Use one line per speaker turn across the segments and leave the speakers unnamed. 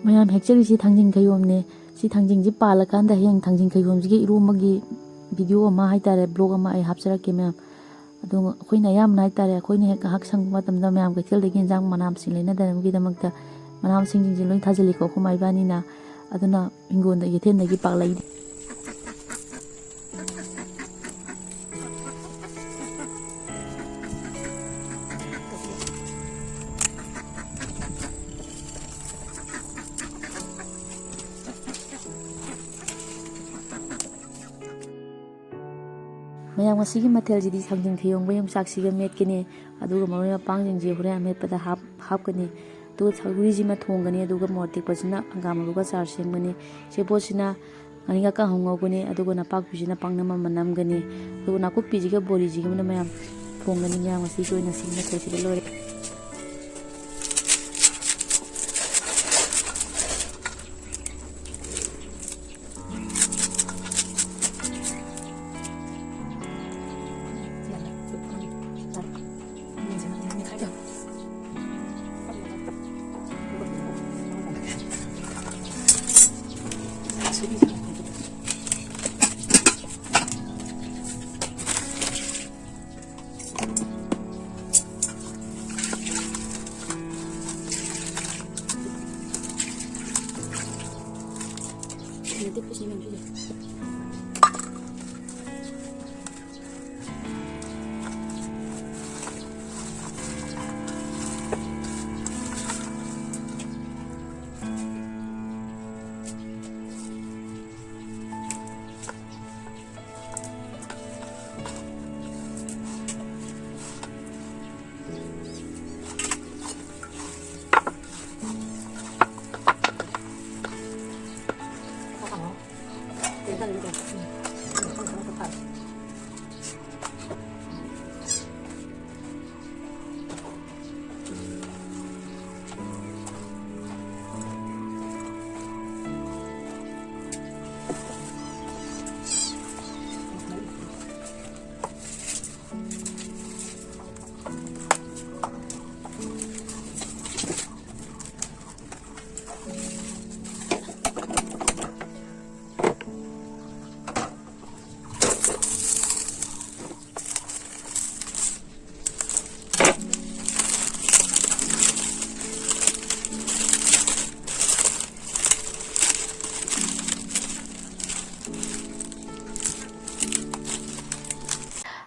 ꯃꯌꯥꯝ ꯍꯦꯛꯆꯔꯤꯁꯤ ꯊꯥꯡꯖꯤꯡ ꯈꯌꯣꯝꯅꯦ ꯁꯤ ꯊꯥꯡꯖꯤꯡꯁꯤ ꯄꯥꯜꯂꯀꯥꯟꯗ ꯍꯌꯦꯡ ꯊꯥꯡꯖꯤꯡ ꯈꯌꯣꯝꯁꯤꯒꯤ ꯏꯔꯣꯝꯕꯒꯤ ꯚꯤꯗꯤꯑꯣ ꯑꯃ ꯍꯥꯏꯇꯥꯔꯦ ꯕ꯭ꯂꯣग ꯑꯃ ꯑꯩ ꯍꯥꯞꯆꯔꯛꯀꯦ ꯃꯌꯥꯝ ꯑꯗꯣ ꯑꯩꯈꯣꯏꯅ ꯑꯌꯥꯝꯕꯅ ꯍꯥꯏꯇꯥꯔꯦ ꯑꯩꯈꯣꯏꯅ ꯍꯦꯛ ꯉꯥꯏꯍꯥꯛ ꯁꯪꯕ ꯃꯇꯝꯗ ꯃꯌꯥꯝ ꯀꯩꯊꯦꯜꯗꯒꯤ ꯏꯟꯖꯥꯡ ꯃꯅꯥ ꯃꯁꯤꯡ ꯂꯩꯅꯗꯅꯕꯒꯤꯗꯃꯛꯇ ꯃꯅꯥ ꯃꯁꯤꯡꯁꯤꯡꯁꯦ ꯂꯣꯏ ꯊꯥꯖꯤꯜꯂꯤꯀꯣ ꯑꯩꯈꯣꯏ ꯃꯥ ꯏꯕꯥꯅꯤꯅ ꯑꯗꯨꯅ ꯍꯤꯡꯒꯣꯜꯗ ꯀꯩꯊꯦꯜꯗꯒꯤ ꯄꯥꯛ ꯂꯩꯗꯦ ꯃꯌꯥꯝ ꯉꯁꯤꯒꯤ ꯃꯊꯦꯜꯁꯤꯗꯤ ꯊꯥꯡꯖꯤꯡ ꯈꯌꯣꯝꯒ ꯌꯣꯡꯆꯥꯛꯁꯤꯒ ꯃꯦꯠꯀꯅꯤ ꯑꯗꯨꯒ ꯃꯔꯣꯏ ꯃꯄꯥꯡꯁꯤꯡꯁꯤ ꯍꯣꯔꯦꯟ ꯑꯃꯦꯠꯄꯗ ꯍꯥꯞꯀꯅꯤ ꯑꯗꯨꯒ ꯁꯧꯒ꯭ꯔꯤꯁꯤꯃ ꯊꯣꯡꯒꯅꯤ ꯑꯗꯨꯒ ꯃꯣꯔꯣꯛ ꯇꯦꯛꯄꯁꯤꯅ ꯍꯪꯒꯥꯝ ꯃꯔꯨꯒ ꯆꯥꯔ ꯁꯦꯝꯒꯅꯤ ꯁꯦꯕꯣꯠꯁꯤꯅ ꯉꯥꯔꯤꯡꯈꯥ ꯀꯥꯡꯍꯧ ꯉꯧꯒꯅꯤ ꯑꯗꯨꯒ ꯅꯄꯥꯛꯄꯤꯁꯤꯅ ꯄꯥꯛꯅꯝ ꯑꯃ ꯅꯝꯒꯅꯤ ꯑꯗꯨꯒ ꯅꯥꯀꯨꯞꯄꯤꯁꯤꯒ ꯕꯣꯔꯤꯁꯤꯒꯅ ꯃꯌꯥꯝ ꯊꯣꯡꯒꯅꯤ ꯃꯌꯥꯝ ꯉꯁꯤꯒꯤ ꯑꯣꯏꯅ ꯁꯤꯒꯤ ꯃꯊꯦꯜꯁꯤꯗ ꯂꯣꯏꯔꯦ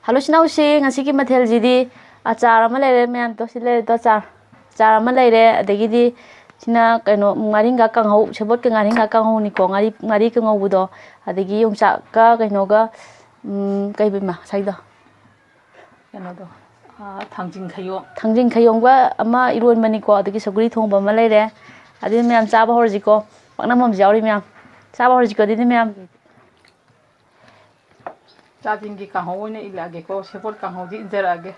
Halo sinausi ngasiki mathel-sidi achar ama leire meyam to si leire to achar ama leire adagidi sina kaino ngaringkha kanghau sebot ka ngaringkha kanghau ni ko ngari ka ngaubudo adagi yongchak ka kaino ga kai bima saida
kano do thangjing
khayomg ba ama ironba ni ko adagi Sougri Thongba ama leire adi meyam chaba horji ko paknam am jauri meyam chaba horji ko didi meyam
Chatting kahau ne ilage ko sebot kahau di injarage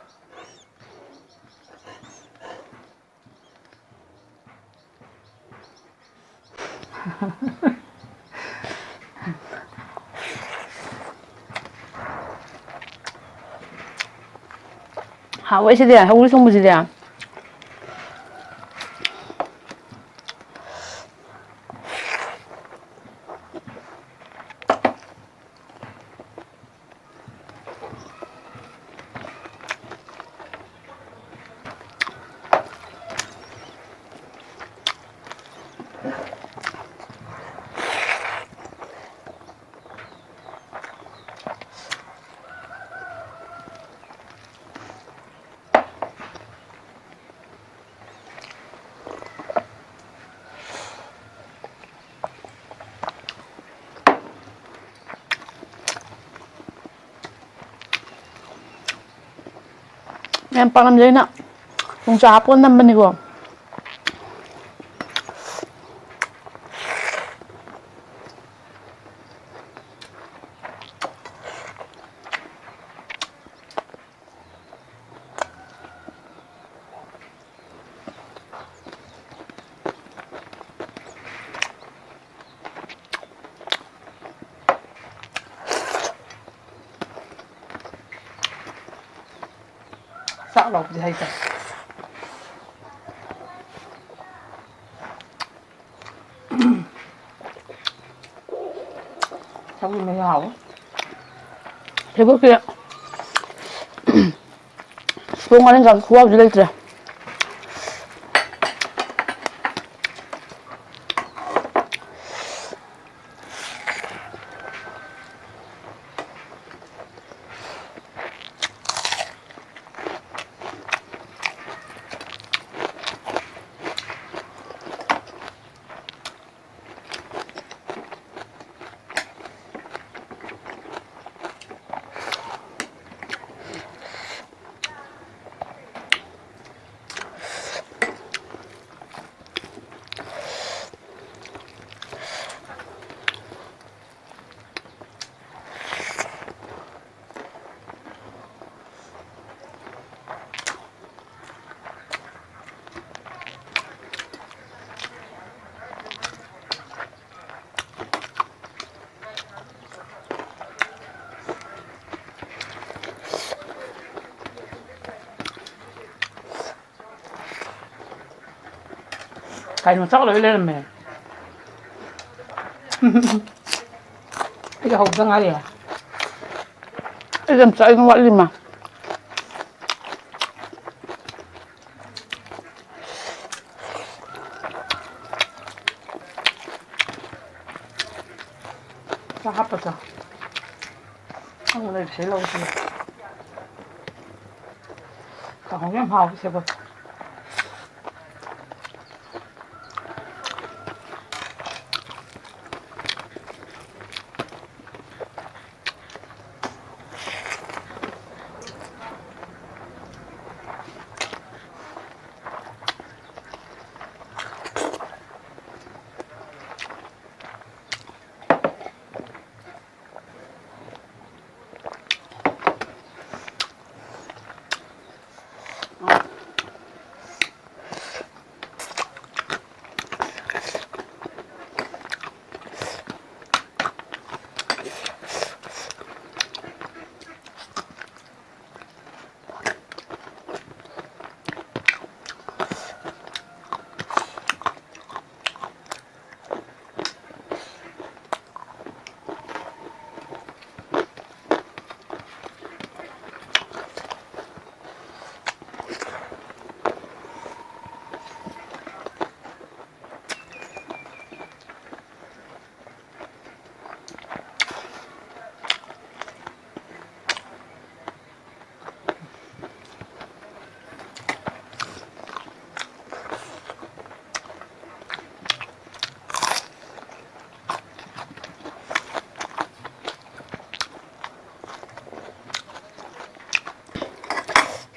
Hawai sidi ya Sougri Thongba sidi ya Em paknam jadi nak yongchak hapon nam bani ko
sak lok di haita Sao mày hảo. Thế bữa kia xuống ăn gần khu gì đây trời. Cái nó chắc là lên mẹ. Cái hộp ra ngay à? Cái làm sao nó vậy mà. Sao hấp vậy? Không này sẽ lâu rồi. Cả không em hào sẽ vậy.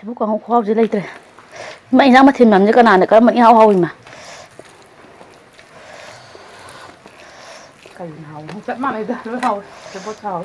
Bố còn không khoa gì đây trời. Mày ra mà thêm làm như cái nào nữa cái mày hao hôi mà. Cái nào không chắc mà này ra nó hao. Cái bố hao.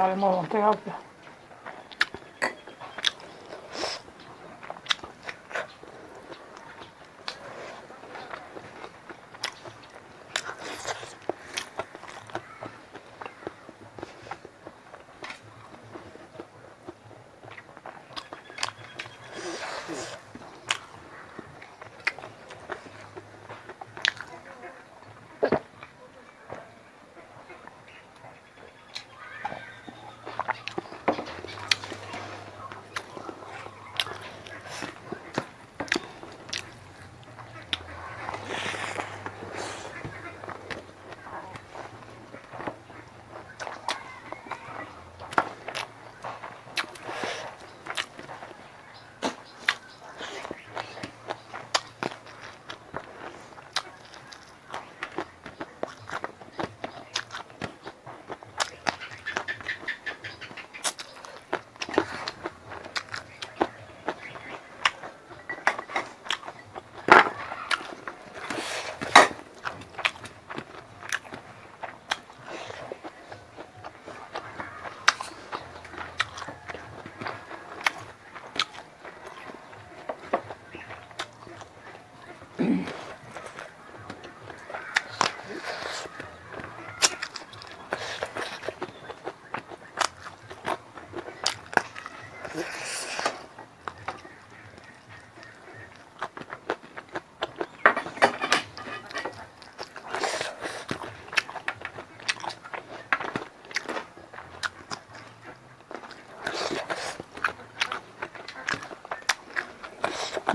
Achar mà không thấy hấp kìa.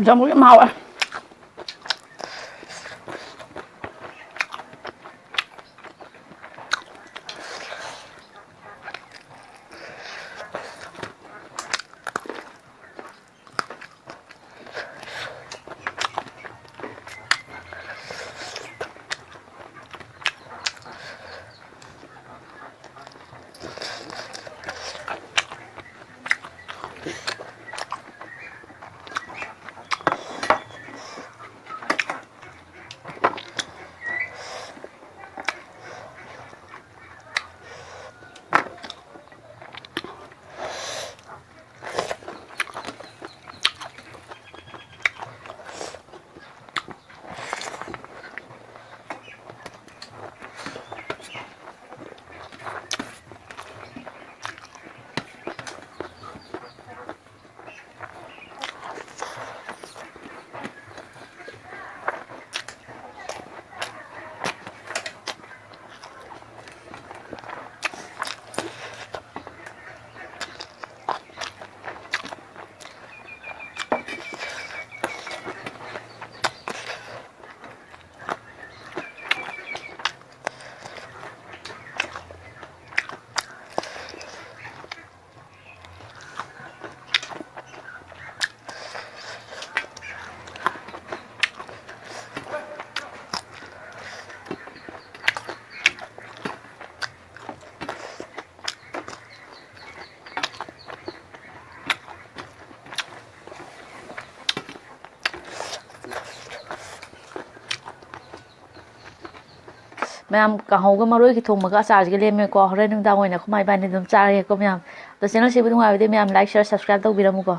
Cho một cái màu ạ.
Ma'am, kahong maroi thongba ka achar ge lemme ko hore nung da ngoina khumai ba ni dum char ge ko ma'am. To channel se bu ngai de ma'am like share subscribe tau biramu ko.